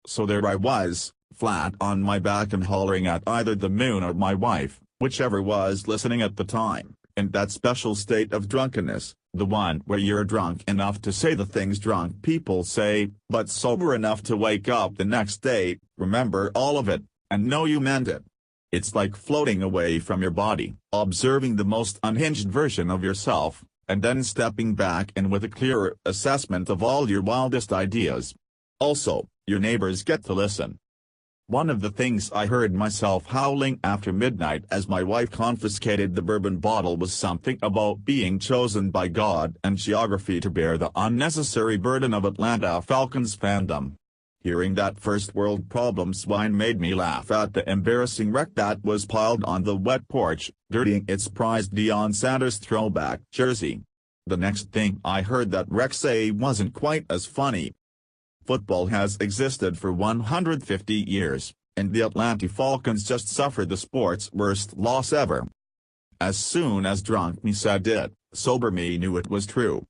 So there I was, flat on my back and hollering at either the moon or my wife, whichever was listening at the time, in that special state of drunkenness, the one where you're drunk enough to say the things drunk people say, but sober enough to wake up the next day, remember all of it, and know you meant it. It's like floating away from your body, observing the most unhinged version of yourself, and then stepping back and with a clearer assessment of all your wildest ideas. Also, your neighbors get to listen. One of the things I heard myself howling after midnight as my wife confiscated the bourbon bottle was something about being chosen by God and geography to bear the unnecessary burden of Atlanta Falcons fandom. Hearing that first world problems whine made me laugh at the embarrassing wreck that was piled on the wet porch, dirtying its prized Deion Sanders throwback jersey. The next thing I heard that wreck say wasn't quite as funny. Football has existed for 150 years, and the Atlanta Falcons just suffered the sport's worst loss ever. As soon as drunk me said it, sober me knew it was true.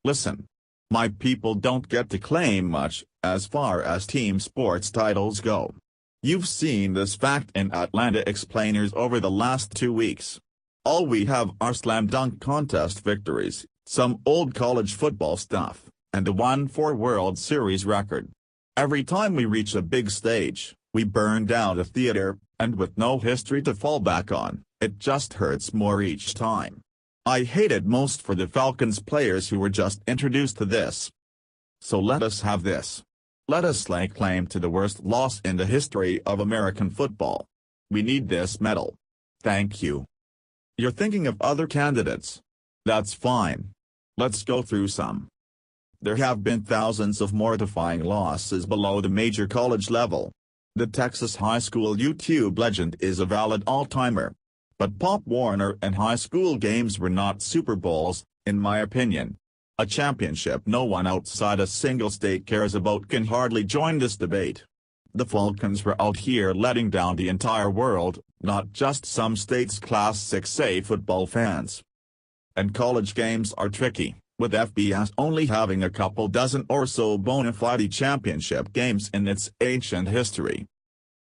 Listen. My people don't get to claim much, as far as team sports titles go. You've seen this fact in Atlanta explainers over the last 2 weeks. All we have are slam dunk contest victories, some old college football stuff, and a 1-4 World Series record. Every time we reach a big stage, we burn down the theater, and with no history to fall back on, it just hurts more each time. I hate it most for the Falcons players who were just introduced to this. So let us have this. Let us lay claim to the worst loss in the history of American football. We need this medal. Thank you. You're thinking of other candidates. That's fine. Let's go through some. There have been thousands of mortifying losses below the major college level. The Texas high school YouTube legend is a valid all-timer. But Pop Warner and high school games were not Super Bowls, in my opinion. A championship no one outside a single state cares about can hardly join this debate. The Falcons were out here letting down the entire world, not just some states' Class 6A football fans. And college games are tricky, with FBS only having a couple dozen or so bona fide championship games in its ancient history.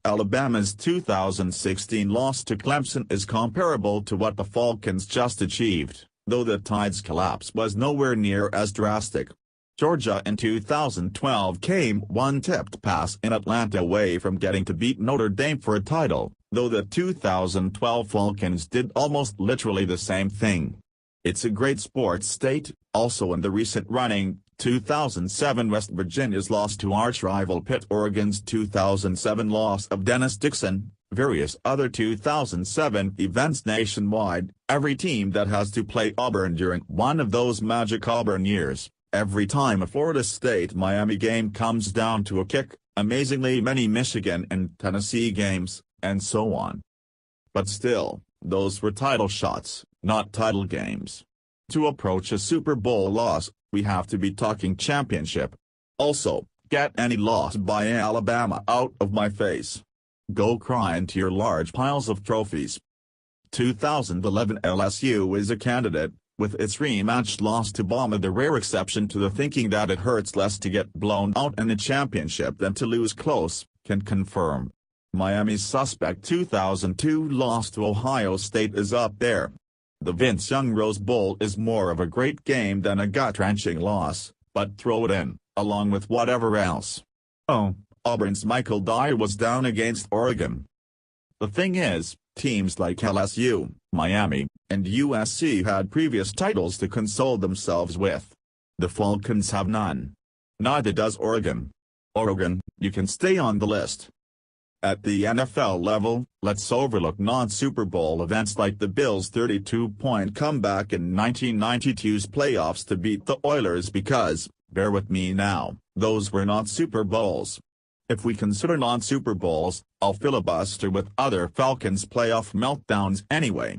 Alabama's 2016 loss to Clemson is comparable to what the Falcons just achieved, though the Tide's collapse was nowhere near as drastic. Georgia in 2012 came one tipped pass in Atlanta away from getting to beat Notre Dame for a title, though the 2012 Falcons did almost literally the same thing. It's a great sports state. Also in the recent running, 2007 West Virginia's loss to arch-rival Pitt, Oregon's 2007 loss of Dennis Dixon, various other 2007 events nationwide, every team that has to play Auburn during one of those magic Auburn years, every time a Florida State-Miami game comes down to a kick, amazingly many Michigan and Tennessee games, and so on. But still, those were title shots, not title games. To approach a Super Bowl loss, we have to be talking championship. Also, get any loss by Alabama out of my face. Go cry into your large piles of trophies. 2011 LSU is a candidate, with its rematch loss to Bama the rare exception to the thinking that it hurts less to get blown out in a championship than to lose close, can confirm. Miami's suspect 2002 loss to Ohio State is up there. The Vince Young Rose Bowl is more of a great game than a gut-wrenching loss, but throw it in, along with whatever else. Oh, Auburn's Michael Dyer was down against Oregon. The thing is, teams like LSU, Miami, and USC had previous titles to console themselves with. The Falcons have none. Neither does Oregon. Oregon, you can stay on the list. At the NFL level, let's overlook non-Super Bowl events like the Bills' 32-point comeback in 1992's playoffs to beat the Oilers because, bear with me now, those were not Super Bowls. If we consider non-Super Bowls, I'll filibuster with other Falcons playoff meltdowns anyway.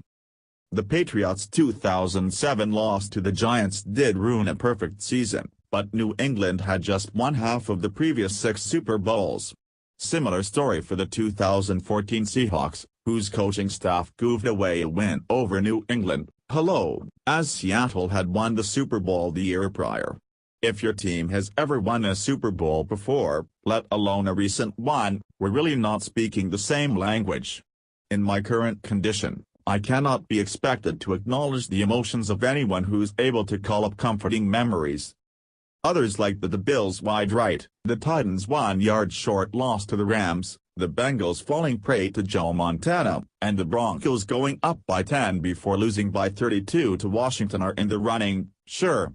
The Patriots' 2007 loss to the Giants did ruin a perfect season, but New England had just one half of the previous 6 Super Bowls. Similar story for the 2014 Seahawks, whose coaching staff goofed away a win over New England, as Seattle had won the Super Bowl the year prior. If your team has ever won a Super Bowl before, let alone a recent one. We're really not speaking the same language. In my current condition, I cannot be expected to acknowledge the emotions of anyone who's able to call up comforting memories. Others like the Bills' wide right, the Titans' 1-yard short loss to the Rams, the Bengals falling prey to Joe Montana, and the Broncos going up by 10 before losing by 32 to Washington are in the running. Sure,